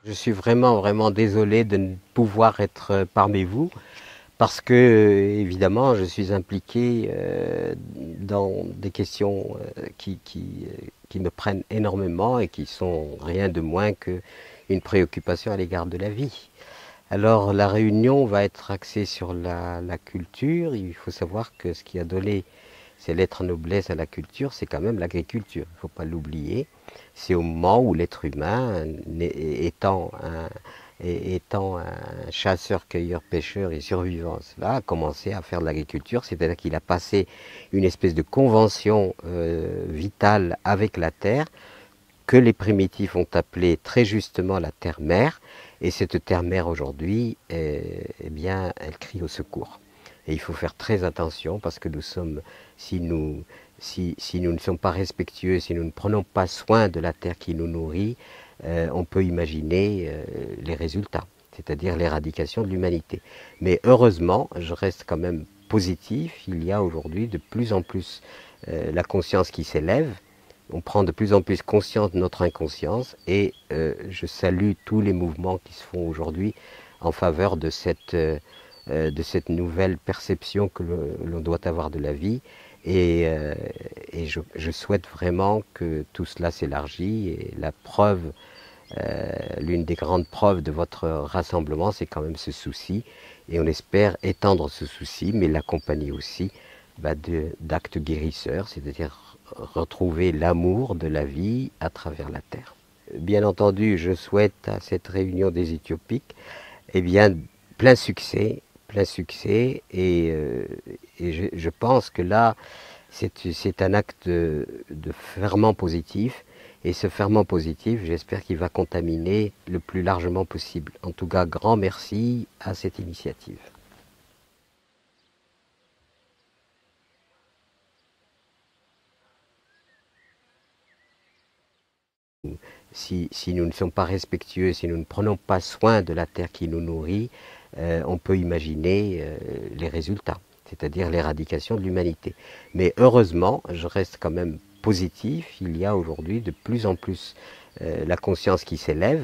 Je suis vraiment désolé de ne pouvoir être parmi vous parce que, évidemment, je suis impliqué dans des questions qui me prennent énormément et qui sont rien de moins qu'une préoccupation à l'égard de la vie. Alors, la réunion va être axée sur la culture. Il faut savoir que ce qui a donné ses lettres noblesse à la culture, c'est quand même l'agriculture. Il ne faut pas l'oublier. C'est au moment où l'être humain, étant un chasseur, cueilleur, pêcheur et survivant, cela a commencé à faire de l'agriculture, c'est-à-dire qu'il a passé une espèce de convention vitale avec la terre que les primitifs ont appelée très justement la terre-mère, et cette terre-mère aujourd'hui, eh bien, elle crie au secours. Et il faut faire très attention parce que nous sommes, si nous ne sommes pas respectueux, si nous ne prenons pas soin de la terre qui nous nourrit, on peut imaginer les résultats, c'est-à-dire l'éradication de l'humanité. Mais heureusement, je reste quand même positif. Il y a aujourd'hui de plus en plus la conscience qui s'élève. On prend de plus en plus conscience de notre inconscience et je salue tous les mouvements qui se font aujourd'hui en faveur de cette nouvelle perception que l'on doit avoir de la vie. Et je souhaite vraiment que tout cela s'élargit. Et la preuve, l'une des grandes preuves de votre rassemblement, c'est quand même ce souci. Et on espère étendre ce souci, mais l'accompagner aussi d'actes guérisseurs, c'est-à-dire retrouver l'amour de la vie à travers la terre. Bien entendu, je souhaite à cette réunion des Éthiopiques eh bien, plein succès, et je pense que là, c'est un acte de ferment positif, et ce ferment positif, j'espère qu'il va contaminer le plus largement possible. En tout cas, grand merci à cette initiative. Si nous ne sommes pas respectueux, si nous ne prenons pas soin de la terre qui nous nourrit, on peut imaginer les résultats, c'est-à-dire l'éradication de l'humanité. Mais heureusement, je reste quand même positif. Il y a aujourd'hui de plus en plus la conscience qui s'élève.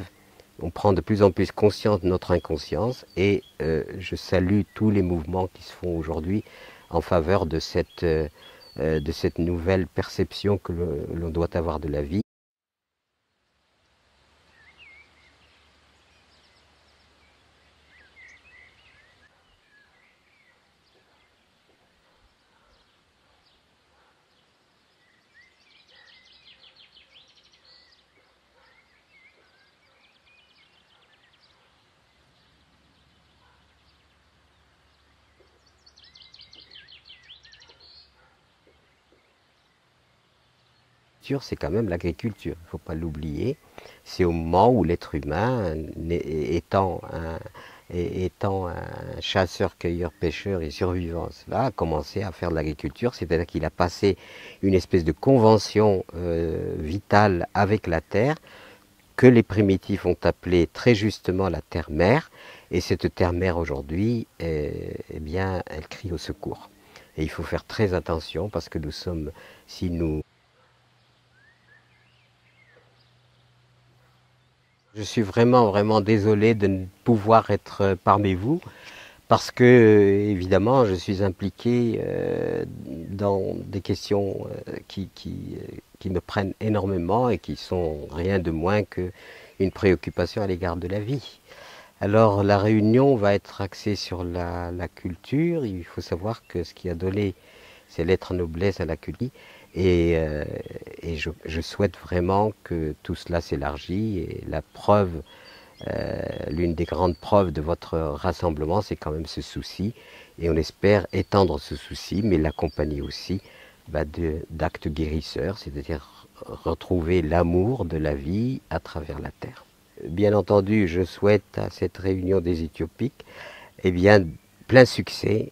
On prend de plus en plus conscience de notre inconscience et je salue tous les mouvements qui se font aujourd'hui en faveur de cette nouvelle perception que l'on doit avoir de la vie. C'est quand même l'agriculture, il ne faut pas l'oublier. C'est au moment où l'être humain, étant un chasseur, cueilleur, pêcheur et survivant, cela a commencé à faire de l'agriculture, c'est-à-dire qu'il a passé une espèce de convention vitale avec la terre que les primitifs ont appelée très justement la terre-mère, et cette terre-mère aujourd'hui, eh bien, elle crie au secours. Et il faut faire très attention parce que nous sommes, si nous Je suis vraiment désolé de ne pouvoir être parmi vous parce que, évidemment, je suis impliqué dans des questions qui me prennent énormément et qui sont rien de moins qu'une préoccupation à l'égard de la vie. Alors, la réunion va être axée sur la culture. Il faut savoir que ce qui a donné ses lettres noblesse à la culture, et je souhaite vraiment que tout cela s'élargit. Et la preuve, l'une des grandes preuves de votre rassemblement, c'est quand même ce souci. Et on espère étendre ce souci, mais l'accompagner aussi d'actes guérisseurs, c'est-à-dire retrouver l'amour de la vie à travers la terre. Bien entendu, je souhaite à cette réunion des Éthiopiques eh bien, plein succès,